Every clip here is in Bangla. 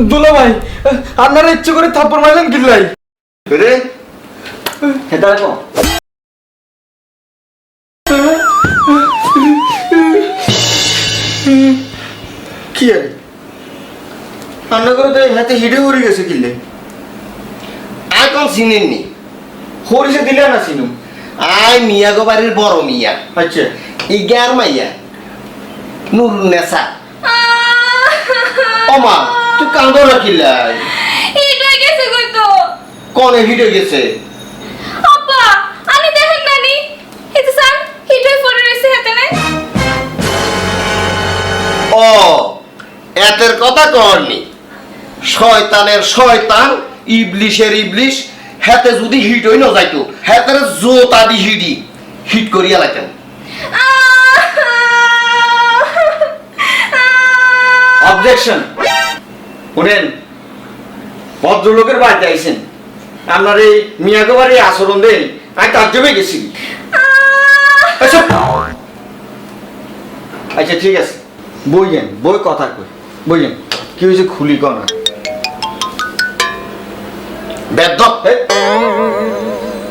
দুলা ভাই আপনারা ইচ্ছে করে থাপ্পড় মারলেন কিল্লাই রে হেতা রাখো কি আরে রান্না করে তো হাতে হিডে হয়ে গেছে কিল্লে আই কোন চিনেননি হরিষে দিলে না চিনুম আই মিয়া গো বাড়ির বড় মিয়া আচ্ছা ইগার মাইয়া নুরুন্নেসা ওমা তুই কাঁদো না কিল্লাই এটা গেছে কই তো কনে হিটে গেছে আপা আমি দেখেন নানি এটা সান হিটে পড়ে রইছে হাতে নাই ও এতের কথা করনি শয়তানের শয়তান ইবলিশের ইবলিশ হাতে যদি হিট হই না যাইতো হাতের জোতা দি হিট করিয়া লাইতেন অবজেকশন শুনেন ভদ্রলোকের বাড়িতে আইছেন আপনার এই মিয়াকে বাড়ি আচরণ দেন আমি তার জমে গেছি আচ্ছা ঠিক আছে বইয়েন বই কথা কই বইয়েন কি হয়েছে খুলি কনা বেদ্যপ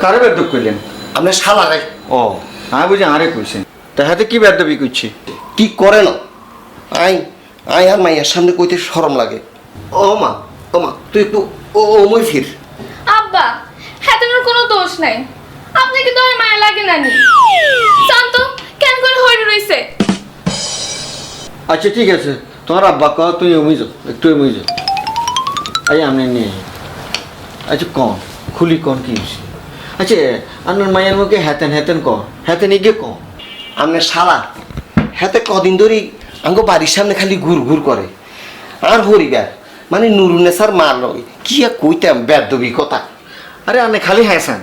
কারে বেদ্যপ করলেন আপনি শালা রে ও আমি বুঝি আরে কইছেন তা হাতে কি বেদ্যপি করছি কি করে না আই আই আর মাইয়ার সামনে কইতে শরম লাগে ও মা তুই একটু ওমই ফির আব্বা হাতের কোনো দোষ নাই আপনাকে তো আর মায়া লাগে নানি শান্ত কেন করে হইরে রইছে আচ্ছা ঠিক আছে তোমার আব্বা কহ তুই এমই যাও একটু এমই যাও আই আমি নিয়ে আচ্ছা কন খুলি কন কি হয়েছে আচ্ছা আপনার মায়ের মুখে হেতেন হেতেন কর হেতেন এগিয়ে কন আপনার শালা হাতে কদিন ধরে আঙ্গো বাড়ির সামনে খালি ঘুর করে আর হরিবার মানে নুরুন্নেসার মারল কি আর কইতাম বেদ্যবি কথা আরে আপনি খালি হ্যাঁসান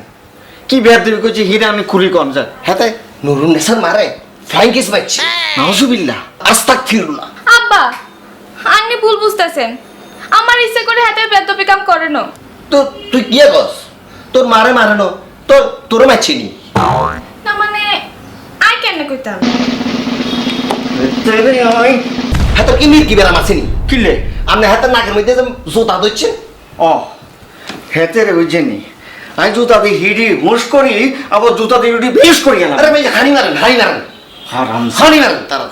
কি বেদ্যপি করছি হিরে আপনি খুলি কন যা হাতে নুরুন্নেসার মারে ফ্লাইং কিস মারছে নাউজুবিল্লাহ আস্তাক ফিরুল্লাহ আব্বা আপনি ভুল বুঝতেছেন আমার ইচ্ছে করে হাতে বেদবি কাম করে না তো তুই কি গস তোর মারে না তোর মারছিনি না মানে আই কেন কইতাম হাতে কি মির কি বেড়া মারছিনি কিলে আপনি হাতে নাকের মধ্যে যে জোতা ধরছেন ও হেতে রে বুঝছেনি আমি জুতা দিয়ে হিডি হুঁশ করি আবার জুতা দিয়ে হিডি বেশ করি না আরে ভাই হানি মারেন হারাম হানি মারেন তারা